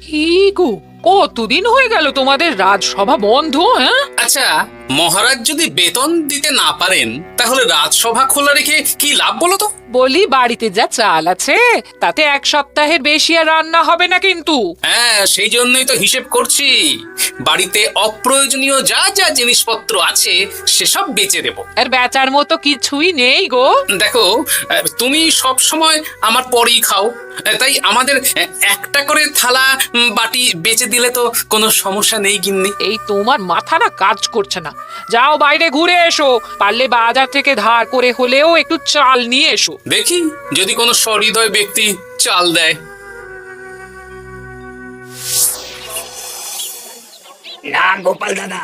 কি গো, কতদিন হয়ে গেল তোমাদের রাজসভা বন্ধ? হ্যাঁ, আচ্ছা, মহারাজ যদি বেতন দিতে না পারেন তাহলে রাজসভা খোলা রেখে কি লাভ বলো তো? বলি বাড়িতে যা চাল আছে তাতে এক সপ্তাহের বেশি আর রান্না হবে না কিন্তু। হ্যাঁ, সেই জন্যই তো হিসেব করছি। বাড়িতে অপ্রয়োজনীয় যা যা জিনিসপত্র আছে সেসব বেচে দেব। আর বেচার মতো কিছুই নেই গো। দেখো, তুমি সব সময় আমার পরেই খাও, তাই আমাদের একটা করে থালা বাটি বেচে দিলে তো কোনো সমস্যা নেই গিন্নি। এই তোমার মাথা না কাজ করছে না। যাও বাইরে ঘুরে এসো, পারলে বাজার থেকে ধার করে হলেও একটু চাল নিয়ে এসো। দেখি যদি কোনো সহৃদয় ব্যক্তি চাল দেয়। না গোপাল দাদা,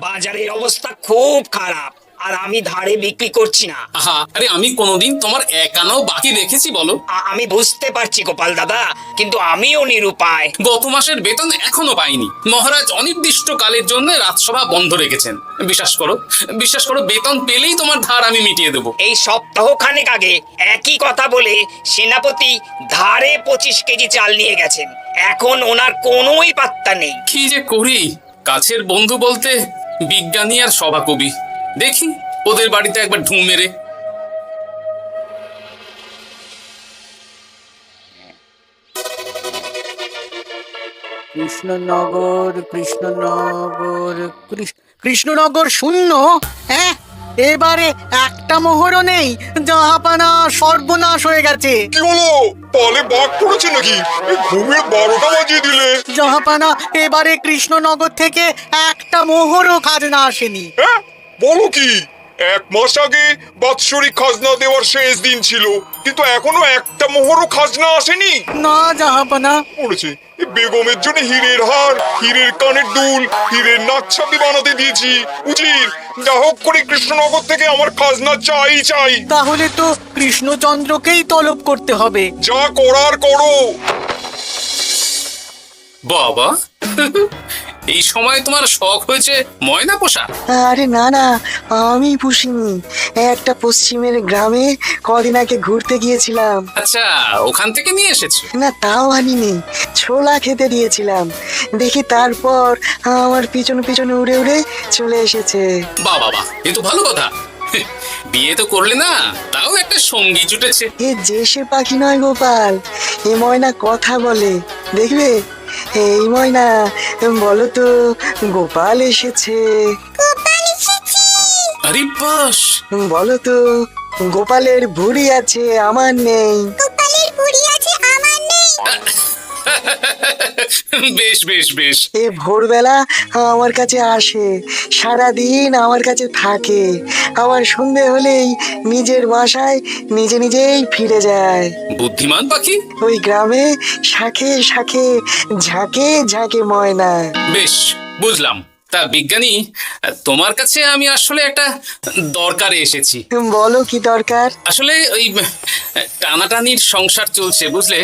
বাজারের অবস্থা খুব খারাপ, আর আমি ধারে বিক্রি করছি না। আহা, আরে আমি কোনোদিন তোমার একানাও বাকি রেখেছি বলো? আমি বুঝতে পারছি গোপাল দাদা, কিন্তু আমিও নিরুপায়। গত মাসের বেতন এখনো পাইনি। মহারাজ অনির্দিষ্ট কালের জন্য রাজসভা বন্ধ রেখেছেন। বিশ্বাস করো, বিশ্বাস করো, বেতন পেলেই তোমার ধার আমি মিটিয়ে দেবো। এই সপ্তাহ খানেক আগে একই কথা বলে সেনাপতি ধারে 25 কেজি চাল নিয়ে গেছেন। এখন ওনার কোনোই পাত্তা নেই। কি যে করি, কাছের বন্ধু বলতে বিজ্ঞানী আর সভাকবি। দেখি ওদের বাড়িতে একবার ঢুঁ মেরে। কৃষ্ণনগর কৃষ্ণনগর কৃষ্ণনগর শূন্য। হ্যাঁ, এবারে একটা মোহরও নেই। জাহাপানা সর্বনাশ হয়ে গেছে। কি হলো? পালে বাঘ পড়েছে নাকি? এই ঘুমের 12টা বাজিয়ে দিলে। জাহাপানা, এবারে কৃষ্ণনগর থেকে একটা মোহরও খাজনা আসেনি। হ্যাঁ, বলো কি? 1 মাস আগে বাৎসরিক খাজনা দেওয়ার শেষ দিন ছিল, কিন্তু এখনো একটা মোহরও খাজনা আসেনি। না জাহাপানা। পড়েছে বেগমের জন্য হীরের হার, হীরের কানের দুল, হীরের নাকছাবি বানাতে দিয়েছি। উজির, যা হোক করে কৃষ্ণনগর থেকে আমার খাজনা চাই চাই। তাহলে তো কৃষ্ণচন্দ্রকেই তলব করতে হবে। যা করার করো। বাবা, এই সময় তোমার শখ হয়েছে ময়না পোষা? আরে না না, আমি পুষিনি। একটা পশ্চিমের গ্রামে কদিন আগে ঘুরতে গিয়েছিলাম। আচ্ছা, ওখান থেকে নিয়ে এসেছো? না, তাও আনিনি, ছোলা খেতে দিয়েছিলাম। দেখি তারপর আমার পিছনে পিছনে উড়ে উড়ে চলে এসেছে। বাহ বাহ বাহ, এ তো ভালো কথা। বিয়ে তো করলে না, তাও একটা সঙ্গী জুটেছে। এ যে সে পাখি নয় গোপাল, এ ময়না কথা বলে, দেখবে। এই ময়না, বলো তো গোপাল এসেছে। আরে বাস, বলো তো গোপালের ভুঁড়ি আছে আমার নেই। বেশ বেশ বেশ। এ ভোরবেলা আমার কাছে আসে, সারাদিন আমার কাছে থাকে, আবার সন্ধে হলেই নিজের বাসায় নিজে নিজেই ফিরে যায়। বুদ্ধিমান পাখি। ওই গ্রামে শাখে শাখে ঝাঁকে ঝাঁকে ময়না। বেশ, বুঝলাম। তা বিজ্ঞানী, তোমার কাছে আমি আসলে একটা দরকারে এসেছি। বলো কি দরকার? আসলে ওই টানাটানির সংসার চলছে, বুঝলে।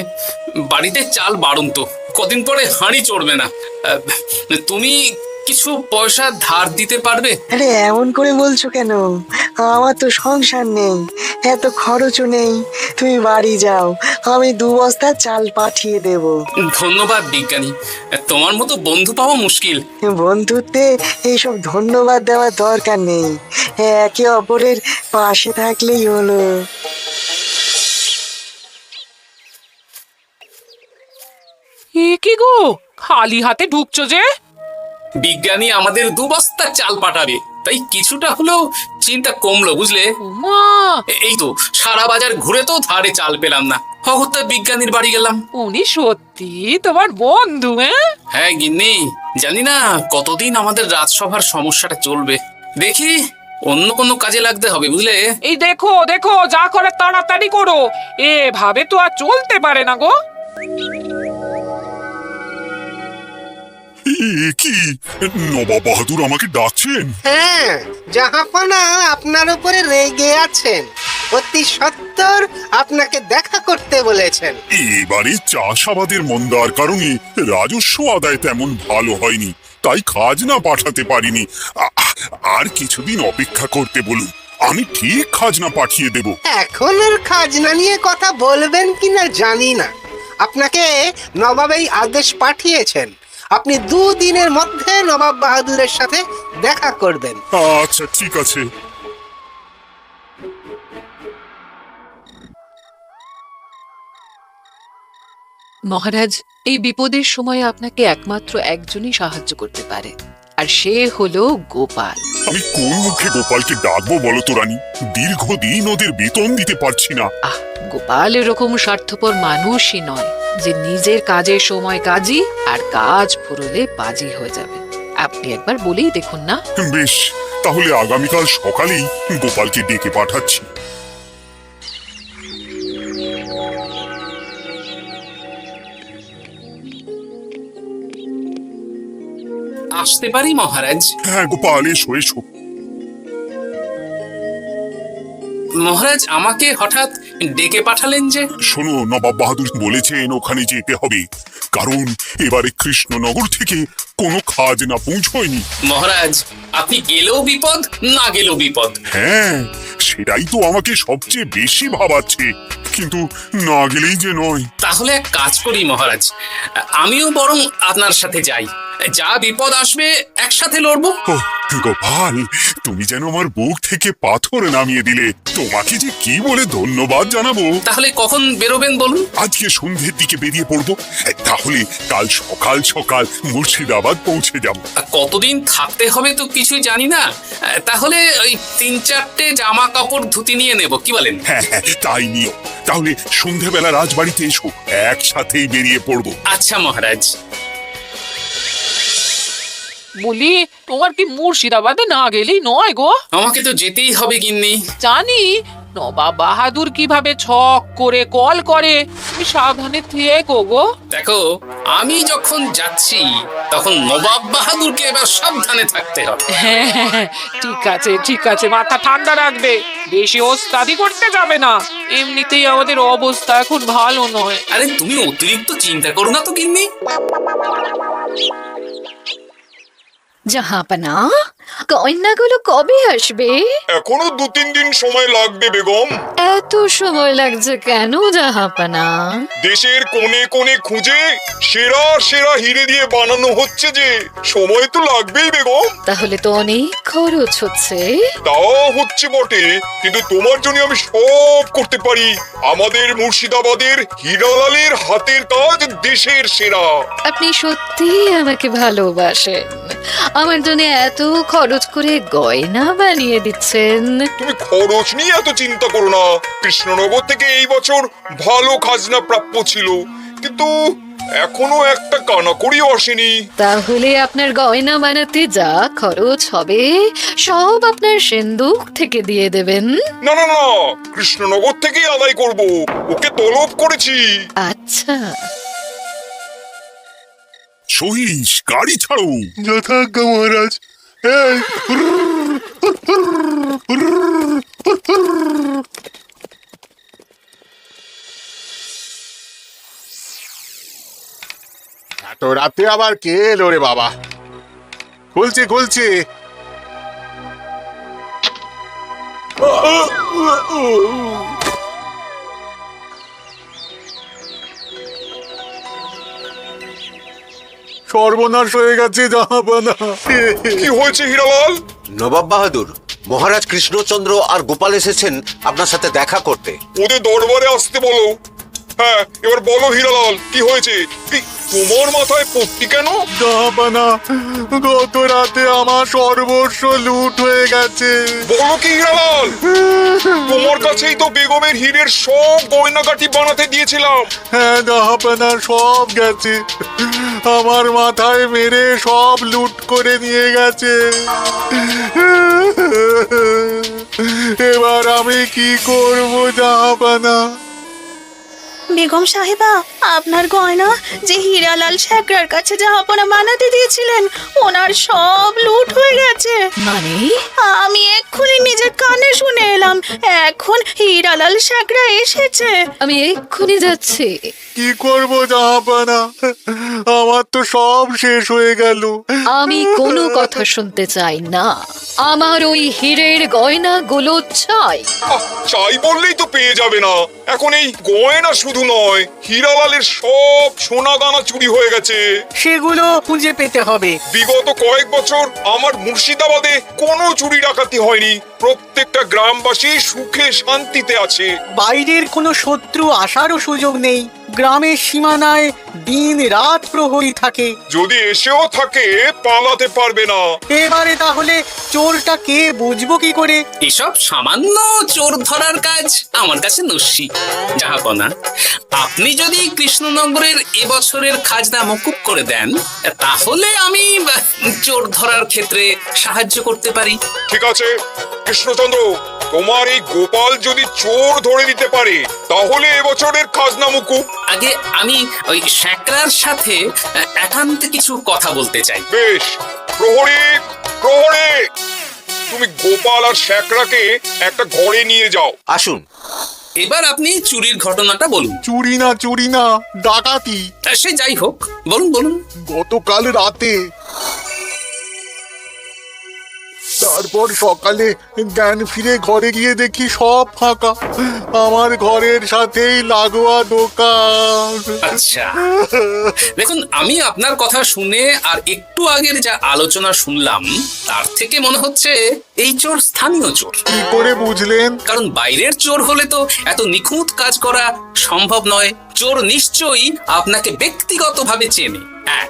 বাড়িতে চাল বাড়ন্ত, কদিন পরে হাঁড়ি চড়বে না। তুমি কিছু পয়সা ধার দিতে পারবে? আরে এমন করে বলছো কেন? আমার তো সংসার নেই, এত খরচও নেই। তুমি বাড়ি যাও, আমি 2 বস্তা চাল পাঠিয়ে দেব। ধন্যবাদ বিজ্ঞানী, তোমার মতো বন্ধু পাওয়া মুশকিল। বন্ধুত্বে এইসব ধন্যবাদ দেওয়ার দরকার নেই, একে অপরের পাশে থাকলেই হলো। এ কি গো, খালি হাতে ঢুকছো যে? বিজ্ঞানী আমাদের 2 বস্তা চাল পাঠাবে, তাই কিছুটা হলেও চিন্তা কমলো, বুঝলে। মা, এই তো সারা বাজার ঘুরে তো ধারে চাল পেলাম না, হঠাৎ বিজ্ঞানীর বাড়ি গেলাম। উনি সত্যি তোমার বন্ধু? হ্যাঁ হ্যাঁ গিন্নি, জানি না কতদিন আমাদের রাজসভার সমস্যাটা চলবে। দেখি অন্য কোনো কাজে লাগতে হবে, বুঝলে। এই দেখো দেখো, যা করে তাড়াতাড়ি করো, এভাবে তো আর চলতে পারে না গো। কি নবাব বাহাদুর আমাকে ডাকছেন? হ্যাঁ, জাহাপনা আপনার উপরে রেগে আছেন। অতি সত্বর আপনাকে দেখা করতে বলেছেন। এবারে চাষাবাদের মন্দার কারণে রাজস্ব আদায় তেমন ভালো হয়নি, তাই খাজনা পাঠাতে পারিনি। আর কিছুদিন অপেক্ষা করতে বলুন, আমি ঠিক খাজনা পাঠিয়ে দেব। এখন আর খাজনা নিয়ে কথা বলবেন কিনা জানি না। আপনাকে নবাব এই আদেশ পাঠিয়েছেন আপনি 2 দিনের মধ্যে নবাব বাহাদুরের সাথে দেখা করবেন। আচ্ছা ঠিক আছে। মহারাজ, এই বিপদের সময় আপনাকে একমাত্র একজনই সাহায্য করতে পারে, আর সে হলো গোপাল। আমি কোন মুখে গোপালকে ডাকবো বলো তো রানী? দীর্ঘদিন ওদের বেতন দিতে পারছি না। গোপাল এরকম স্বার্থপর মানুষই নয় যে নিজের কাজের সময় কাজী আর কাজ ফুরলে বাজি হয়ে যাবে। আপনি একবার বলেই দেখুন না। বেশ, তাহলে আগামীকাল সকালেই গোপালকে ডেকে পাঠাচ্ছি। আসতে পারি মহারাজ? হ্যাঁ গোপাল, এসো এসো। মহারাজ আমাকে হঠাৎ ডেকে পাঠালেন যে? শোনো, নবাব বাহাদুর বলেছেন ওখানে যেতে হবে, কারণ এবারে কৃষ্ণনগর থেকে কোনো খাজনা পৌঁছয়নি। মহারাজ, আপনি গেলেও বিপদ, না গেলেও বিপদ। হ্যাঁ, সেটাই তো আমাকে সবচেয়ে বেশি ভাবাচ্ছে, কিন্তু না গেলেই যে নয়। তাহলে এক কাজ করি মহারাজ, আমিও বরং আপনার সাথে যাই। যা বিপদ আসবে একসাথে লড়বো। ও গোপাল, তুমি যেন আমার বুক থেকে পাথর নামিয়ে দিলে। তোমাকে যে কি বলে ধন্যবাদ জানাবো। তাহলে কখন বেরোবেন বলুন? আজকে সন্ধ্যের দিকে বেরিয়ে পড়বো, তাহলে কাল সকাল সকাল মুর্শিদাবাদ পৌঁছে যাব। কতদিন থাকতে হবে তো কিছুই জানি না, তাহলে ওই 3-4টে জামা কাপড় ধুতি নিয়ে নেব, কি বলেন? হ্যাঁ হ্যাঁ, তাই নিও। তাহলে সন্ধ্যেবেলা রাজবাড়িতে এসো, একসাথেই বেরিয়ে পড়বো। আচ্ছা মহারাজ। বলি, তোমার কি মুর্শিদাবাদে না গেলেই নয় গো? আমাকে তো যেতেই হবে গিন্নি। জানি নবাব বাহাদুর কিভাবে ছক করে কল করে, তুমি সাবধানে থেকো গো। দেখো, আমি যখন যাচ্ছি তখন নবাব বাহাদুরকে এবার সাবধানে থাকতে হবে। হ্যাঁ হ্যাঁ, হ্যাঁ, ঠিক আছে ঠিক আছে, মাথা ঠান্ডা রাখবে, বেশি ওস্তাদি করতে যাবে না। এমনিতেই আমাদের অবস্থা এখন ভালো নয়। আরে তুমি অতিরিক্ত চিন্তা করো না তো গিন্নি। জাহাপনা, গয়নাগুলো কবে আসবে? এখনো 2-3 দিন সময় লাগবে বেগম। এত সময় লাগছে কেন জাহাপনা? দেশের কোণে কোণে খুঁজে সেরা সেরা হিরে দিয়ে বানানো হচ্ছে, যে সময় তো লাগবেই বেগম। তাহলে তো অনেক খরচ হচ্ছে। তাও হচ্ছে বটে, কিন্তু তোমার জন্য আমি সব করতে পারি। আমাদের মুর্শিদাবাদের হীরালালের হাতের কাজ দেশের সেরা। আপনি সত্যি আমাকে ভালোবাসেন, আমার জন্য এত খরচ করে গয়না বানিয়ে দিচ্ছেন। তুমি খরচ নিয়ে এত চিন্তা করো না। কৃষ্ণনগর থেকে এই বছর ভালো খাজনা প্রাপ্য ছিল, কিন্তু এখনো একটা কানাকড়িও আসেনি। তাহলে আপনার গয়না বানাতে যা খরচ হবে সব আপনার সিন্দুক থেকে দিয়ে দেবেন। না না না, কৃষ্ণনগর থেকেই আদায় করব, ওকে তলব করেছি। আচ্ছা, সহিস, গাড়ি ছাড়ো। যথাজ্ঞা মহারাজ। এই এত রাতে আবার কে এলো রে বাবা? খুলছে খুলছে। সর্বনাশ হয়ে গেছে জাহাপানা। কি হয়েছে হীরালাল? নবাব বাহাদুর, মহারাজ কৃষ্ণচন্দ্র আর গোপাল এসেছেন আপনার সাথে দেখা করতে। ওদের দরবারে আসতে বলো। হ্যাঁ, এবার বলো হীরালাল, কি হয়েছে? তোমার মাথায় পট্টি কেন? জাহাপানা, গত রাতে আমার সর্বস্ব লুট হয়ে গেছে। বলো কি হীরালাল? তোমার কাছেই তো বেগমের হীরের সব গয়নাগাটি বানাতে দিয়েছিলাম। হ্যাঁ জাহাপানা, সব গেছে। আমার মাথায় মেরে সব লুট করে নিয়ে গেছে। এবার আমি কি করব জাহাপানা? বেগম সাহেবা, আপনার গয়না যে হীরালাল শেখরার কাছে জাহাপনা বানাতে দিয়েছিলেন, ওনার সব লুট হয়ে গেছে। মানে? আমি এক্ষুনি নিজের কানে শুনে এলাম, এখন হীরালাল শেখরা এসেছে। আমি এক্ষুনি যাচ্ছি। কি করব জাহাপানা? আমার তো সব শেষ হয়ে গেল। আমি কোনো কথা শুনতে চাই না, আমার ওই হীরের গয়নাগুলো চাই। চাই বললেই তো পেয়ে যাবে না। এখন এই গয়না শুধু নয়, হীরালালের সব সোনা দানা চুরি হয়ে গেছে। সেগুলো খুঁজে পেতে হবে। বিগত কয়েক বছর আমার মুর্শিদাবাদে কোনো চুরি ডাকাতি হয়নি। প্রত্যেকটা গ্রামবাসী সুখে শান্তিতে আছে। বাইরের কোনো শত্রু আসারও সুযোগ নেই। গ্রামের সীমানায় দিন রাত প্রহরী থাকে। যদি এসেও থাকে পালাতে পারবে না। এবারে তাহলে চোরটা কে বুঝবো কি করে? এসব সামান্য চোর ধরার কাজ আমার কাছে নস্যি। জাহাপনা, আপনি যদি কৃষ্ণনগরের এবছরের খাজনা মকুব করে দেন, তাহলে আমি চোর ধরার ক্ষেত্রে সাহায্য করতে পারি। ঠিক আছে কৃষ্ণচন্দ্র, তোমার এই গোপাল যদি চোর ধরে দিতে পারে তাহলে এবছরের খাজনা মুকুব। আগে আমি ওই শ্যাকরার সাথে একান্তে কিছু কথা বলতে চাই। বেশ, প্রহরী প্রহরী, তুমি গোপাল আর শ্যাকরাকে একটা ঘরে নিয়ে যাও। আসুন। এবার আপনি চুরির ঘটনাটা বলুন। চুরি না ডাকাতি। সে যাই হোক, বলুন বলুন। গতকাল রাতে, তারপর সকালে জ্ঞান ফিরে ঘরে গিয়ে দেখি সব ফাঁকা। আমার ঘরের সাথেই লাগোয়া দোকান। আচ্ছা, দেখুন, আমি আপনার কথা শুনে আর একটু আগের যা আলোচনা শুনলাম তার থেকে মনে হচ্ছে এই চোর স্থানীয় চোর। কি করে বুঝলেন? কারণ বাইরের চোর হলে তো এত নিখুঁত কাজ করা সম্ভব নয়। চোর নিশ্চয়ই আপনাকে ব্যক্তিগতভাবে চেনে। হ্যাঁ,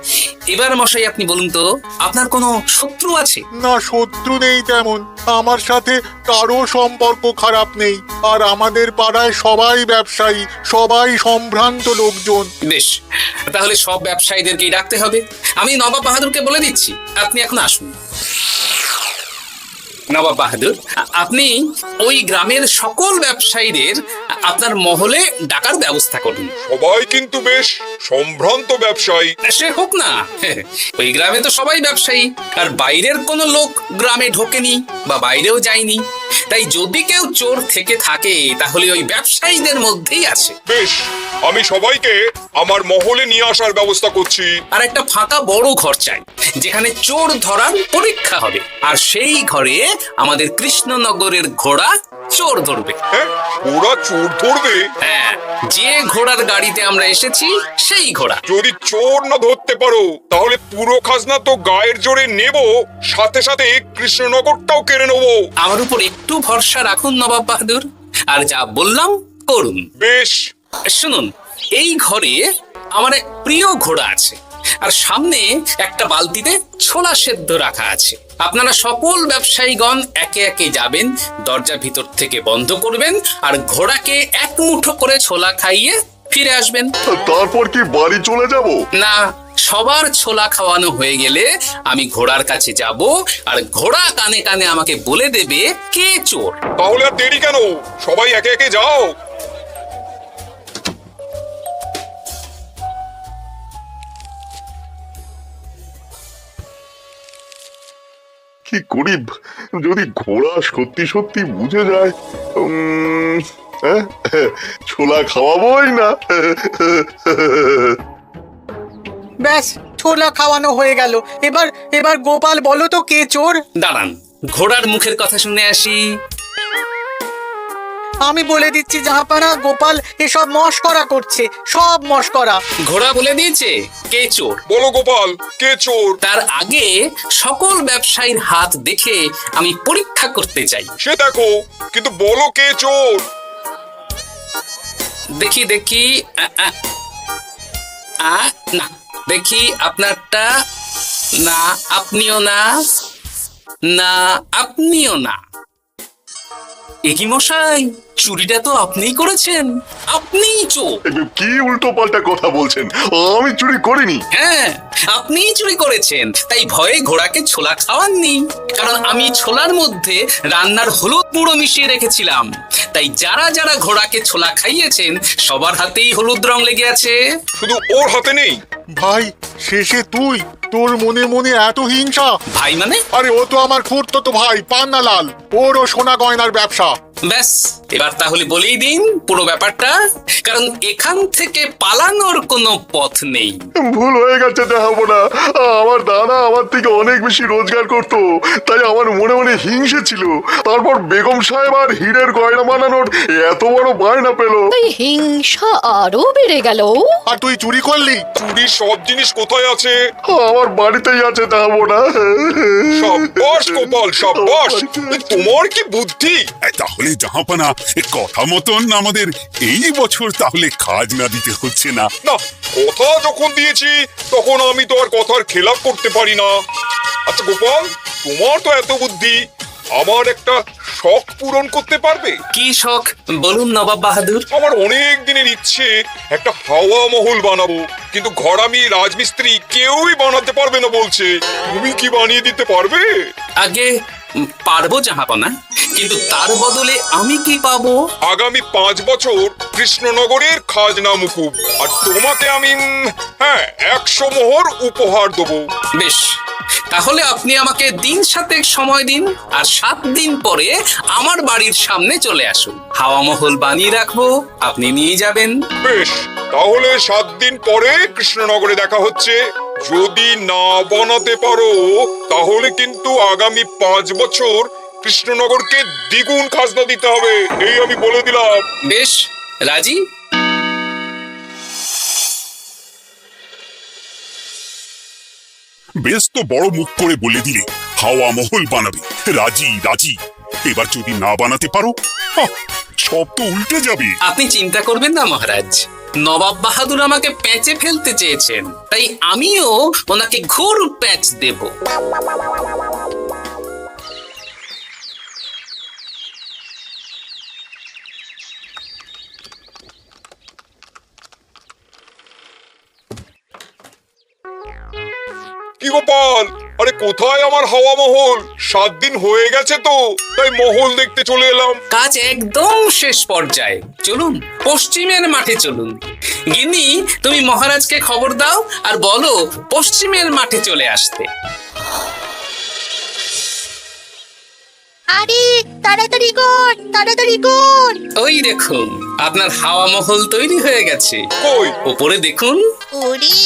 এবার মশাই আপনি বলুন তো, আপনার কোনো শত্রু আছে? না, শত্রু নেই তেমন। আমার সাথে কারো সম্পর্ক খারাপ নেই। আর আমাদের পাড়ায় সবাই ব্যবসায়ী, সবাই সম্ভ্রান্ত লোকজন। বেশ, তাহলে সব ব্যবসায়ীদেরকেই ডাকতে হবে। আমি নবাব বাহাদুরকে বলে দিচ্ছি, আপনি এখন আসুন। নবাব বাহাদুর, আপনি ওই গ্রামের সকল ব্যবসায়ীদের আপনার মহলে ডাকার ব্যবস্থা করুন। সবাই কিন্তু বেশ সম্ভ্রান্ত ব্যবসায়ী। সে হোক না, ওই গ্রামে তো সবাই ব্যবসায়ী, আর বাইরের কোনো লোক গ্রামে ঢোকেনি বা বাইরেও যায়নি। তাই যদি কেউ চোর থেকে থাকে তাহলে ওই ব্যবসায়ীদের মধ্যেই আছে। বেশ, আমি সবাইকে আমার মহলে নিয়ে আসার ব্যবস্থা করছি। আর একটা ফাঁকা বড় ঘর চাই, যেখানে চোর ধরার পরীক্ষা হবে। আর সেই ঘরে আমাদের কৃষ্ণনগরের ঘোড়া চোর ধরবে। হ্যাঁ, ওরা চোর ধরবে? হ্যাঁ, যে ঘোড়ার গাড়িতে আমরা এসেছি সেই ঘোড়া। যদি চোর না ধরতে পারো তাহলে পুরো খাজনা তো গায়ের জোরে নেব, সাথে সাথে কৃষ্ণনগরটাও কেড়ে নেবো। আমার উপর একটু ভরসা রাখুন নবাব বাহাদুর, আর যা বললাম করুন। বেশ, শুনুন, এই ঘরে আমার এক প্রিয় ঘোড়া আছে, আর সামনে একটা বালতিতে ছোলা সেদ্ধ রাখা আছে। আপনারা সকল ব্যবসায়ীগণ একে একে যাবেন, দরজা ভিতর থেকে বন্ধ করবেন, আর ঘোড়াকে এক মুঠো করে ছোলা খাইয়ে ফিরে আসবেন। তারপর কি বাড়ি চলে যাব? না, সবার ছোলা খাওয়ানো হয়ে গেলে আমি ঘোড়ার কাছে যাব, আর ঘোড়া কানে কানে আমাকে বলে দেবে কে চোর। তাহলে আর দেরি কেন, সবাই একে একে যাও। কি করি যদি ঘোড়া সত্যি সত্যি বুঝে যায়? ছোলা খাওয়াবোই না। ব্যাস, ছোলা খাওয়ানো হয়ে গেল। এবার গোপাল বলো তো কে চোর? দাঁড়ান, ঘোড়ার মুখের কথা শুনে আসি। আমি বলে দিচ্ছি জাহাপানা, গোপাল এসব মশকরা করছে, সব মশকরা। ঘোড়া বলে দিয়েছে কে চোর। বলো গোপাল, কে চোর? তার আগে সকল ব্যবসায়ীর হাত দেখে আমি পরীক্ষা করতে চাই। সে দেখো, কিন্তু বলো কে চোর? দেখি দেখি, না, দেখি আপনারটা। না, আপনিও না। না, আপনিও না। একই মশাই, চুরিটা তো আপনিই করেছেন, আপনিই চোর। কি উল্টো পাল্টা কথা বলছেন? আমি চুরি করিনি। হ্যাঁ, আপনিই চুরি করেছেন, তাই ভয়ে ঘোড়াকে ছোলা খাওয়াননি। কারণ আমি ছোলার মধ্যে রান্নার হলুদ গুঁড়ো মিশিয়ে রেখেছিলাম, তাই যারা যারা ঘোড়াকে ছোলা খাইয়েছেন সবার হাতেই হলুদ রং লেগে আছে। শুধু ওর হাতে নেই। ভাই, শেষে তুই? তোর মনে মনে এত হিংসা? ভাই মানে? আরে ও তো আমার খুড়তো ভাই পান্নালাল, ওরও সোনা গয়নার ব্যবসা। ব্যাস, এবার তাহলে বলেই দিন পুরো ব্যাপারটা, কারণ এখান থেকে পালানোর কোনো পথ নেই। ভুল হয়ে গেছে দেখাবো না। আমার দাদা আমার থেকে অনেক বেশি রোজগার করতো, তাই আমার মনে মনে হিংসে ছিল। তারপর বেগম সাহেব আর হীরের গয়না বানানোর এত বড় বায়না পেল। তাই হিংসা আরো বেড়ে গেল। আর তুই চুরি করলি? চুরির সব জিনিস কোথায় আছে? আমার বাড়িতেই আছে দেখাবো না। সাব্বাস গোপাল, সাব্বাস, তোমার কি বুদ্ধি! তাহলে জাহাপানা, কথা মতন আমাদের এই বছর তাহলে খাজনা দিতে হচ্ছে না। না, কথা যখন দিয়েছি তখন আমি তো আর কথার খেলাপ করতে পারি না। আচ্ছা গোপাল, তোমার তো এত বুদ্ধি, আমার একটা শখ পূরণ করতে পারবে? কি শখ বলুন নবাব বাহাদুর। আমার অনেক দিনের ইচ্ছে একটা হাওয়া মহল বানাবো, কিন্তু ঘরামি রাজমিস্ত্রি কেউই বানাতে পারবে না বলছে। তুমি কি বানিয়ে দিতে পারবে? আগে পারবো জাহাপনা, কিন্তু তার বদলে আমি কি পাবো? আগামী 5 বছর কৃষ্ণনগরের খাজনা মুকুব, আর তোমাকে আমি 100 মোহর উপহার দেবো। বেশ, তাহলে আপনি আমাকে দিন 7 সময় দিন, আর 7 দিন পরে আমার বাড়ির সামনে চলে আসুন। হাওয়া মহল বানিয়ে রাখবো, আপনি নিয়ে যাবেন। বেশ, তাহলে 7 দিন পরে কৃষ্ণনগরে দেখা হচ্ছে। যদি না বানাতে পারো তাহলে কিন্তু আগামী 5 বছর কৃষ্ণনগরকে দ্বিগুণ খাজনা দিতে হবে, এই আমি বলে দিলাম। বেশ, রাজি? বেশ তো বড় মুখ করে বলে দিলে হাওয়া মহল বানাবে। রাজি রাজি। এবার যদি না বানাতে পারো, সব তো উল্টে যাবে। আপনি চিন্তা করবেন না মহারাজ, নবাব বাহাদুর আমাকে প্যাঁচে ফেলতে চেয়েছেন, তাই আমিও ওনাকে ঘোর প্যাঁচ দেব। কি গোপাল, আরে কোথায় আমার হাওয়া মহল? 7 দিন হয়ে গেছে তো, তাই মহল দেখতে চলে এলাম। কাজ একদম শেষ পর্যায়ে, চলুন পশ্চিমের মাঠে চলুন। গিন্নি, তুমি মহারাজকে খবর দাও আর বলো পশ্চিমের মাঠে চলে আসতে। আরে তাড়াতাড়ি কর, তাড়াতাড়ি কর। ওই দেখুন, আপনার হাওয়া মহল তৈরি হয়ে গেছে। কই? উপরে দেখুন। ওরে,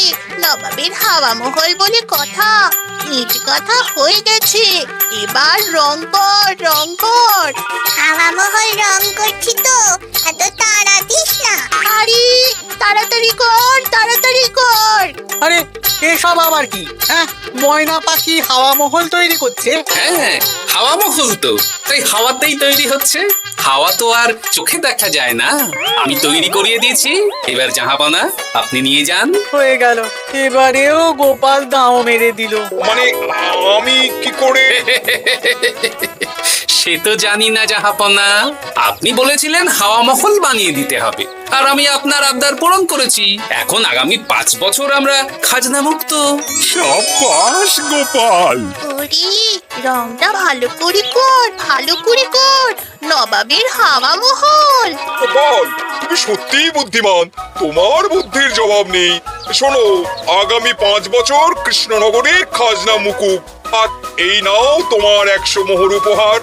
নবাবের হাওয়া মহল বলে কথা, ইট কথা হয়ে গেছে। এবার রং কর, রং কর। হাওয়া মহল রং করছি তো, এত তাড়া দিস না। আরে তাড়াতাড়ি কর, তাড়াতাড়ি কর। আরে এসব আবার কি? ময়না পাখি হাওয়া মহল তৈরি করছে? হ্যাঁ, হাওয়া মহল তো, তাই হাওয়াতেই তৈরি হচ্ছে। হাওয়া তো আর চোখে দেখা যায় না, আমি তৈরি করিয়ে দিয়েছি। এবার জাহাপানা, আপনি নিয়ে যান। হয়ে গেল, এবারেও গোপাল দাও মেরে দিল। মানে আমি কি করে? সে তো জানি না জাহাপনা, আপনি বলেছিলেন হাওয়া মহল বানিয়ে দিতে হবে, আর আমি আপনার আবদার পূরণ করেছি। এখন আগামী 5 বছর আমরা খাজনা মুক্ত। সাব্বাস গোপাল। ওরে, রংটা ভালো করে কর, ভালো করে কর। নবাবের হাওয়া মহল। গোপাল, তুমি সত্যিই বুদ্ধিমান, তোমার বুদ্ধির জবাব নেই। শোনো, আগামী 5 বছর কৃষ্ণনগরের খাজনা মুকুব, আর এই নাও তোমার 100 মোহর উপহার।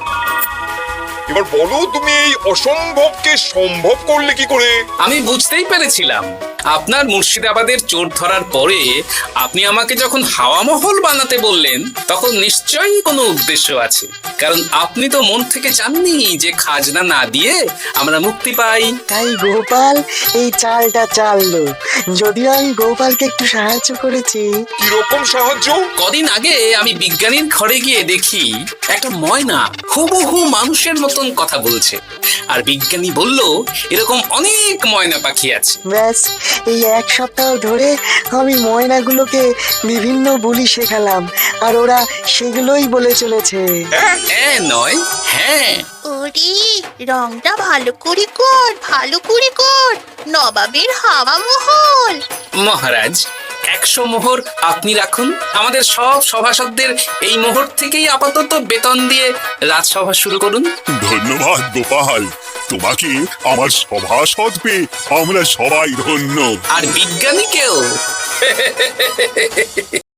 এবার বলো, তুমি এই অসম্ভবকে সম্ভব করলে কি করে? আমি বুঝতেই পেরেছিলাম, আপনার মুর্শিদাবাদের চোর ধরার পরে আপনি আমাকে যখন হাওয়া মহল বানাতে বললেন, তখন নিশ্চয়ই কোনো উদ্দেশ্য আছে। কারণ আপনি তো মন থেকে চাননি যে খাজনা না দিয়ে আমরা মুক্তি পাই। তাই গোপাল এই চালটা চাললো। যদিও আমি গোপালকে একটু সাহায্য করেছি। কিরকম সাহায্য? কদিন আগে আমি বিজ্ঞানীর ঘরে গিয়ে দেখি একটা ময়না হুবহু মানুষের মতন কথা বলছে, আর বিজ্ঞানী বলল এরকম অনেক ময়না পাখি আছে। ব্যাস, এই 1 সপ্তাহ ধরে আমি ময়নাগুলোকে বিভিন্ন বুলি শেখালাম, আর ওরা সেগুলোই বলে চলেছে। হ্যাঁ নয়, হ্যাঁ। ওরে, রংটা ভালো করে কর, ভালো করে কর। নবাবের হাওয়া মহল। মহারাজ, 100 মোহর আপনি রাখুন। আমাদের সব সভাসদদের এই মোহর থেকেই আপাতত বেতন দিয়ে রাজসভা শুরু করুন। ধন্যবাদ গোপাল, তোমাকে আমার সভাসদ পেয়ে আমরা সবাই ধন্য। আর বিজ্ঞানীকেও।